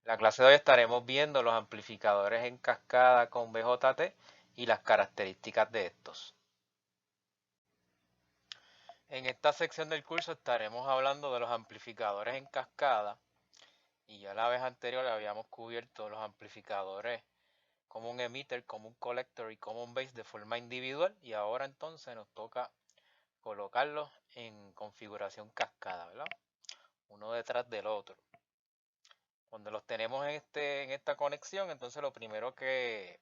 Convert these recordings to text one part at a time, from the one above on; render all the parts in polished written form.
En la clase de hoy estaremos viendo los amplificadores en cascada con BJT y las características de estos. En esta sección del curso estaremos hablando de los amplificadores en cascada y ya la vez anterior habíamos cubierto los amplificadores como un emitter, como un collector y como un base de forma individual y ahora entonces nos toca colocarlos en configuración cascada, ¿verdad? Uno detrás del otro. Cuando los tenemos en esta conexión, entonces lo primero que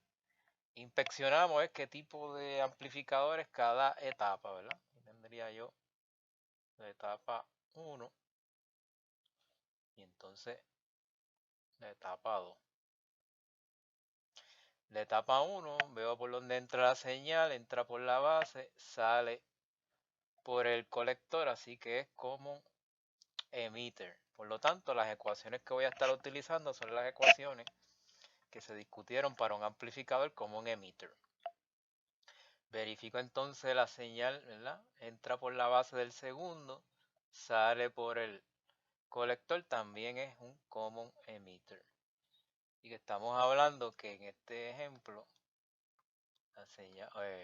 inspeccionamos es qué tipo de amplificadores cada etapa, ¿verdad? Aquí tendría yo la etapa 1 y entonces la etapa 2. La etapa 1 veo por dónde entra la señal, entra por la base, sale por el colector, así que es como emitter. Por lo tanto, las ecuaciones que voy a estar utilizando son las ecuaciones que se discutieron para un amplificador como un emitter. Verifico entonces la señal, ¿verdad? Entra por la base del segundo, sale por el colector, también es un common emitter. Y que estamos hablando que en este ejemplo,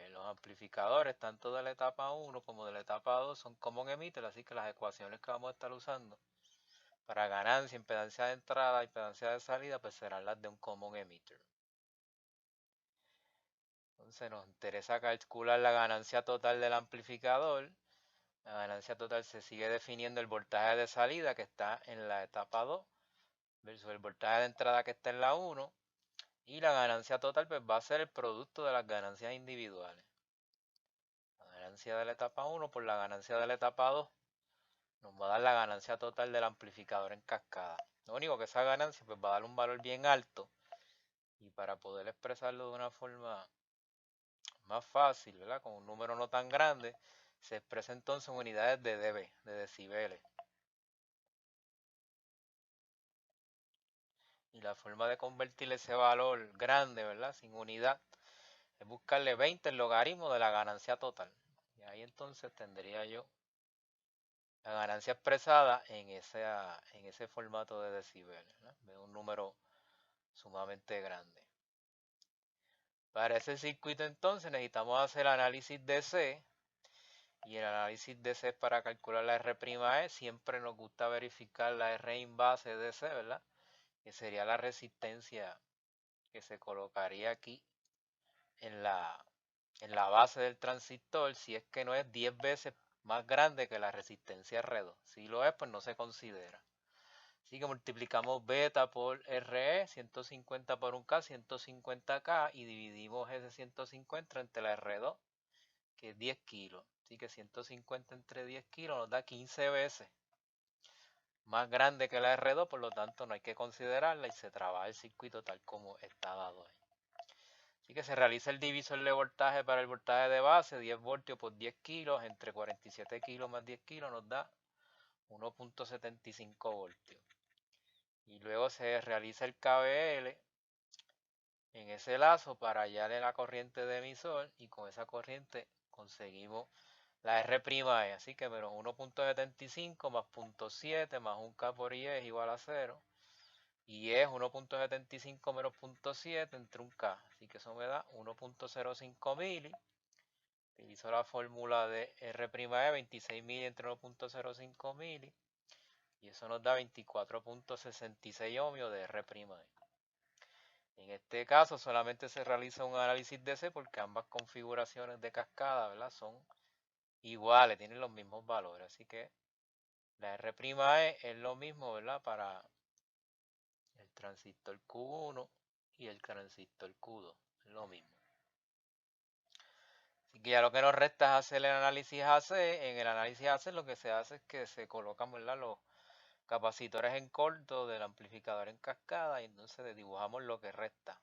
los amplificadores tanto de la etapa 1 como de la etapa 2 son common emitter, así que las ecuaciones que vamos a estar usando para ganancia, impedancia de entrada y impedancia de salida, pues serán las de un common emitter. Entonces nos interesa calcular la ganancia total del amplificador. La ganancia total se sigue definiendo el voltaje de salida que está en la etapa 2 versus el voltaje de entrada que está en la 1. Y la ganancia total pues va a ser el producto de las ganancias individuales. La ganancia de la etapa 1 por la ganancia de la etapa 2 nos va a dar la ganancia total del amplificador en cascada. Lo único que esa ganancia pues va a dar un valor bien alto. Y para poder expresarlo de una forma más fácil, ¿verdad? Con un número no tan grande, se expresa entonces en unidades de dB, de decibeles. Y la forma de convertir ese valor grande, ¿verdad? Sin unidad, es buscarle 20 el logaritmo de la ganancia total. Y ahí entonces tendría yo la ganancia expresada en ese formato de decibeles, ¿no? De un número sumamente grande. Para ese circuito entonces necesitamos hacer el análisis de C. Y el análisis de C para calcular la R', siempre nos gusta verificar la R in base de C, ¿verdad? Que sería la resistencia que se colocaría aquí en la base del transistor, si es que no es 10 veces más grande que la resistencia R2. Si lo es, pues no se considera. Así que multiplicamos beta por RE, 150 por un K, 150K, y dividimos ese 150 entre la R2, que es 10 kilos. Así que 150 entre 10 kilos nos da 15 veces más grande que la R2, por lo tanto no hay que considerarla y se trabaja el circuito tal como está dado ahí. Así que se realiza el divisor de voltaje para el voltaje de base, 10 voltios por 10 kilos, entre 47 kilos más 10 kilos nos da 1.75 voltios. Y luego se realiza el KVL en ese lazo para hallarle la corriente de emisor y con esa corriente conseguimos la R', así que menos 1.75 más 0.7 más un K por I es igual a 0. Y es 1.75 menos 0.7 entre un K. Así que eso me da 1.05 mili. Utilizo la fórmula de R', 26 mili entre 1.05 mili. Y eso nos da 24.66 ohmios de R'. En este caso solamente se realiza un análisis de C porque ambas configuraciones de cascada, ¿verdad? Son iguales, tienen los mismos valores. Así que la R' es lo mismo, ¿verdad? Para el transistor Q1 y el transistor Q2. Es lo mismo. Así que ya lo que nos resta es hacer el análisis AC. En el análisis AC lo que se hace es que se colocan, ¿verdad?, los capacitores en corto del amplificador en cascada y entonces dibujamos lo que resta.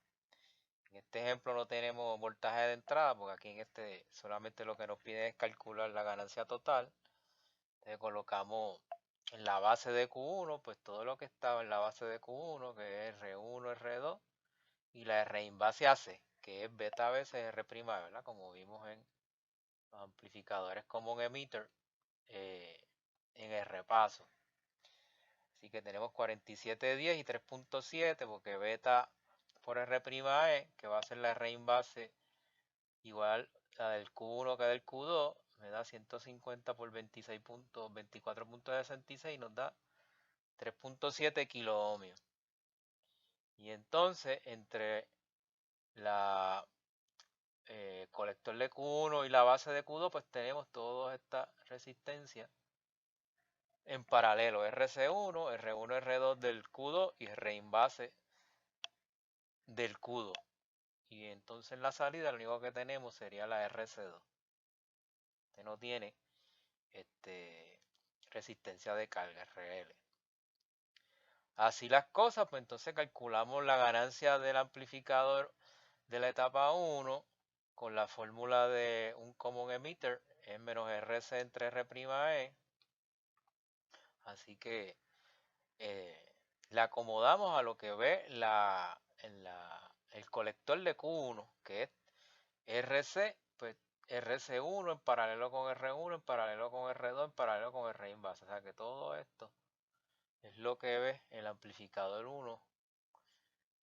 En este ejemplo no tenemos voltaje de entrada porque aquí en este solamente lo que nos pide es calcular la ganancia total. Entonces colocamos en la base de Q1 pues todo lo que estaba en la base de Q1, que es R1, R2 y la R in base AC, que es beta veces R', ¿verdad? Como vimos en los amplificadores como un emitter en el repaso. Así que tenemos 47.10 y 3.7 porque beta por R', que va a ser la R base igual a del Q1 que del Q2, me da 150 por 26 puntos, 24.66 y nos da 3.7 kiloohmios. Y entonces entre la colector de Q1 y la base de Q2, pues tenemos toda esta resistencia en paralelo, RC1, R1, R2 del Q2 y R base del Q2. Y entonces en la salida lo único que tenemos sería la RC2. Este no tiene resistencia de carga, RL. Así las cosas, pues entonces calculamos la ganancia del amplificador de la etapa 1 con la fórmula de un common emitter, E menos RC entre R'. Así que le acomodamos a lo que ve el colector de Q1, que es RC, pues RC1 en paralelo con R1, en paralelo con R2, en paralelo con R base. O sea que todo esto es lo que ve el amplificador 1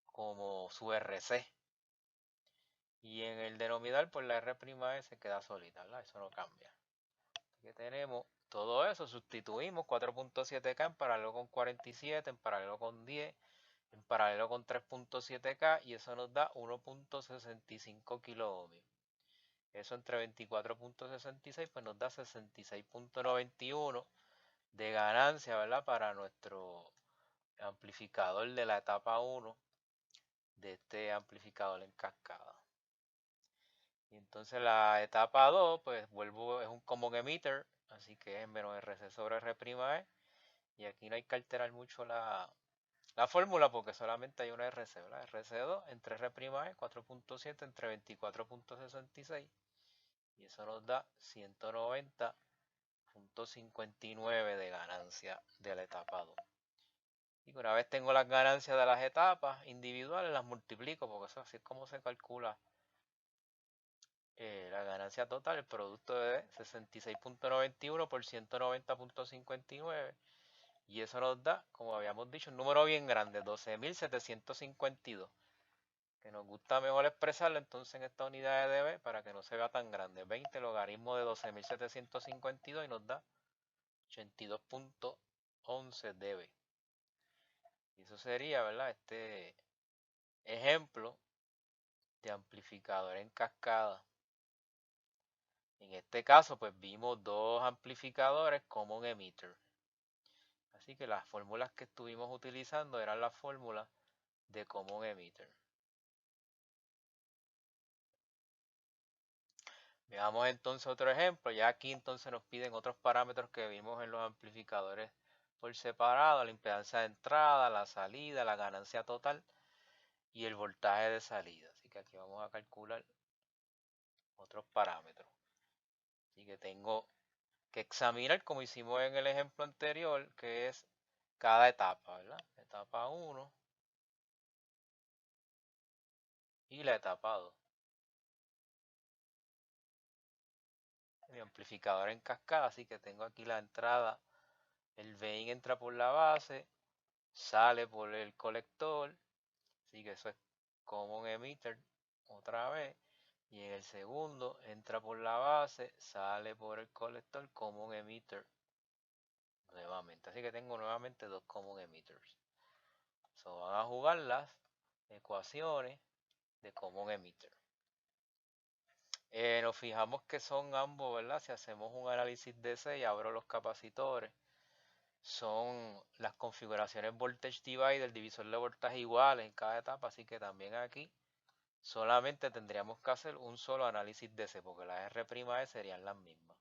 como su RC. Y en el denominador, pues la R' se queda solita, ¿verdad? Eso no cambia. Así que tenemos todo eso, sustituimos 4.7K en paralelo con 47, en paralelo con 10, en paralelo con 3.7K y eso nos da 1.65 kiloohmios. Eso entre 24.66 pues nos da 66.91 de ganancia, ¿verdad? Para nuestro amplificador de la etapa 1 de este amplificador en cascada. Y entonces la etapa 2, pues vuelvo, es un common emitter, así que es menos RC sobre R'. Y aquí no hay que alterar mucho la fórmula porque solamente hay una RC, ¿verdad? RC2 entre R', 4.7 entre 24.66. Y eso nos da 190.59 de ganancia de la etapa 2. Y una vez tengo las ganancias de las etapas individuales, las multiplico porque eso así es como se calcula la ganancia total, el producto de 66.91 por 190.59 y eso nos da, como habíamos dicho, un número bien grande, 12.752, que nos gusta mejor expresarlo entonces en esta unidad de dB para que no se vea tan grande, 20 logaritmo de 12.752 y nos da 82.11 dB. Y eso sería, ¿verdad? Este ejemplo de amplificador en cascada. En este caso, pues vimos dos amplificadores common emitter. Así que las fórmulas que estuvimos utilizando eran las fórmulas de common emitter. Veamos entonces otro ejemplo. Ya aquí entonces nos piden otros parámetros que vimos en los amplificadores por separado. La impedancia de entrada, la salida, la ganancia total y el voltaje de salida. Así que aquí vamos a calcular otros parámetros. Así que tengo que examinar como hicimos en el ejemplo anterior, que es cada etapa, ¿verdad? Etapa 1 y la etapa 2. Mi amplificador en cascada, así que tengo aquí la entrada, el Vin entra por la base, sale por el colector, así que eso es common emitter otra vez, y en el segundo entra por la base, sale por el colector, common emitter nuevamente, así que tengo nuevamente dos common emitters. Van a jugar las ecuaciones de common emitter. Nos fijamos que son ambos, ¿verdad? Si hacemos un análisis DC y abro los capacitores, son las configuraciones voltage divider, divisor de voltaje iguales en cada etapa, así que también aquí solamente tendríamos que hacer un solo análisis DC, porque las R' serían las mismas.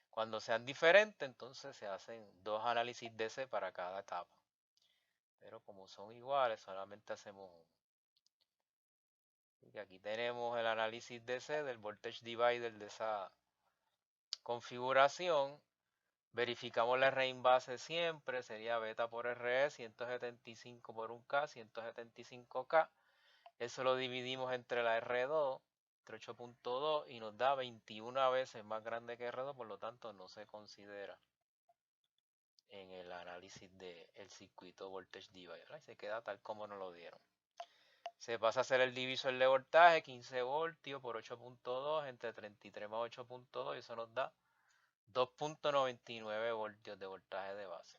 Cuando sean diferentes, entonces se hacen dos análisis DC para cada etapa. Pero como son iguales, solamente hacemos uno. Así que aquí tenemos el análisis DC del voltage divider de esa configuración. Verificamos la R base siempre, sería beta por RE, 175 por 1K, 175K. Eso lo dividimos entre la R2, entre 8.2 y nos da 21 veces más grande que R2, por lo tanto no se considera en el análisis del circuito voltage divider, ¿verdad? Y se queda tal como nos lo dieron. Se pasa a hacer el divisor de voltaje, 15 voltios por 8.2 entre 33 más 8.2, y eso nos da 2.99 voltios de voltaje de base.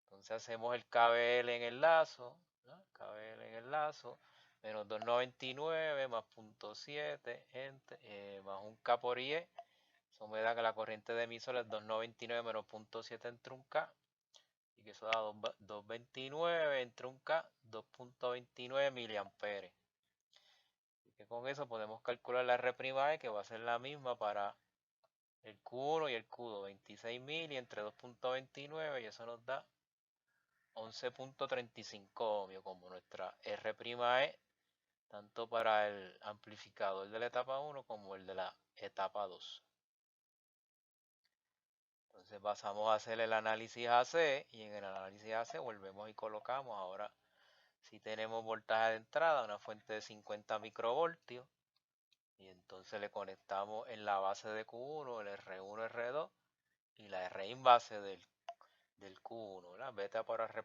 Entonces hacemos el KVL en el lazo, ¿no? KVL en el lazo, menos 2.99 más 0.7 más un K por IE. Eso me da que la corriente de emisor es 2.99 menos 0.7 entre un K. Y que eso da 2.29 entre un K, 2.29 miliamperes. Y que con eso podemos calcular la R', que va a ser la misma para el Q1 y el Q2, 26 mil y entre 2.29, y eso nos da 11.35 ohmios como nuestra R', tanto para el amplificador de la etapa 1 como el de la etapa 2. Entonces pasamos a hacer el análisis AC, y en el análisis AC volvemos y colocamos ahora, si tenemos voltaje de entrada, una fuente de 50 microvoltios, y entonces le conectamos en la base de Q1 el R1, R2 y la R inbase del Q1, ¿verdad? Beta por R'.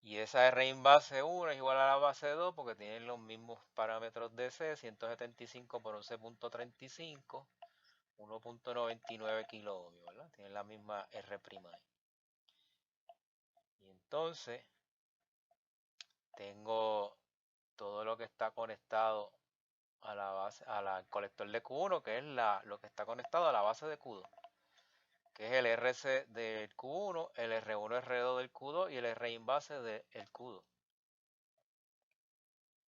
Y esa R inbase 1 es igual a la base 2 porque tienen los mismos parámetros de C, 175 por 11.35, 1.99 kilo ohmios, ¿verdad? Tienen la misma R'. Y entonces tengo todo lo que está conectado a la base, al colector de Q1, que es lo que está conectado a la base de Q2, que es el RC del Q1, el R1, R2 del Q2 y el R inbase del Q2.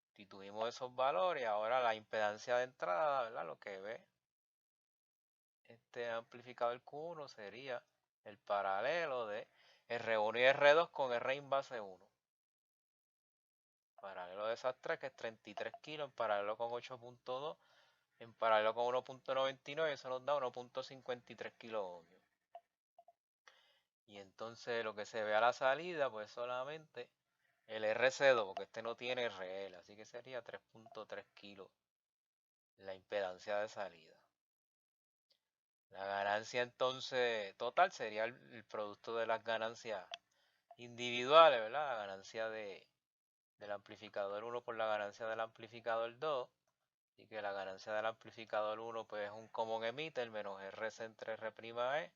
Sustituimos esos valores y ahora la impedancia de entrada, ¿verdad? Lo que ve este amplificador Q1 sería el paralelo de R1 y R2 con R inbase 1. Paralelo de esas tres, que es 33 kilos, en paralelo con 8.2, en paralelo con 1.99, eso nos da 1.53 kilo ohmios. Y entonces lo que se ve a la salida, pues solamente el RC2, porque este no tiene RL, así que sería 3.3 kilos la impedancia de salida. La ganancia entonces total sería el producto de las ganancias individuales, ¿verdad? La ganancia del amplificador 1 por la ganancia del amplificador 2. Y que la ganancia del amplificador 1 pues es un common emitter menos RC entre R',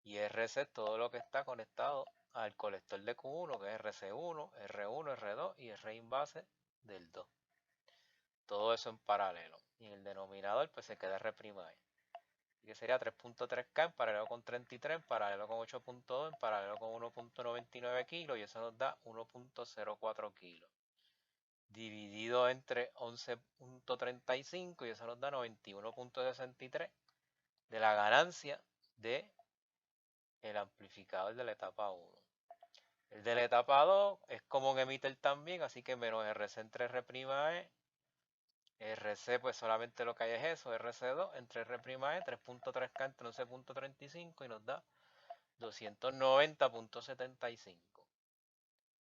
y RC es todo lo que está conectado al colector de Q1, que es RC1, R1, R2 y R inbase del 2. Todo eso en paralelo. Y en el denominador pues se queda R'. Que sería 3.3K en paralelo con 33, en paralelo con 8.2, en paralelo con 1.99 kilos, y eso nos da 1.04 kilos. Dividido entre 11.35, y eso nos da 91.63 de la ganancia del amplificador de la etapa 1. El de la etapa 2 es como un emitter también, así que menos RC entre R', RC pues solamente lo que hay es eso, RC2 entre R', 3.3K entre 11.35 y nos da 290.75.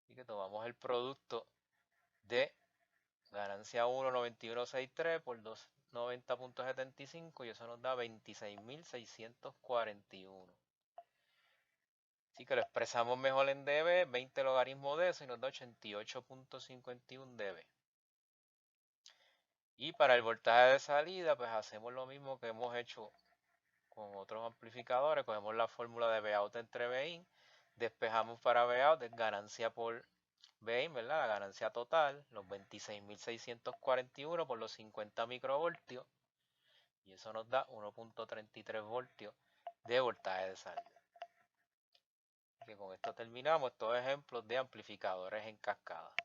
Así que tomamos el producto de ganancia 1, 91.63 por 290.75 y eso nos da 26.641. Así que lo expresamos mejor en dB, 20 logaritmos de eso y nos da 88.51 dB. Y para el voltaje de salida, pues hacemos lo mismo que hemos hecho con otros amplificadores. Cogemos la fórmula de Vout entre Vin, despejamos para Vout, es ganancia por Vin, ¿verdad? La ganancia total, los 26.641 por los 50 microvoltios. Y eso nos da 1.33 voltios de voltaje de salida. Que con esto terminamos estos ejemplos de amplificadores en cascada.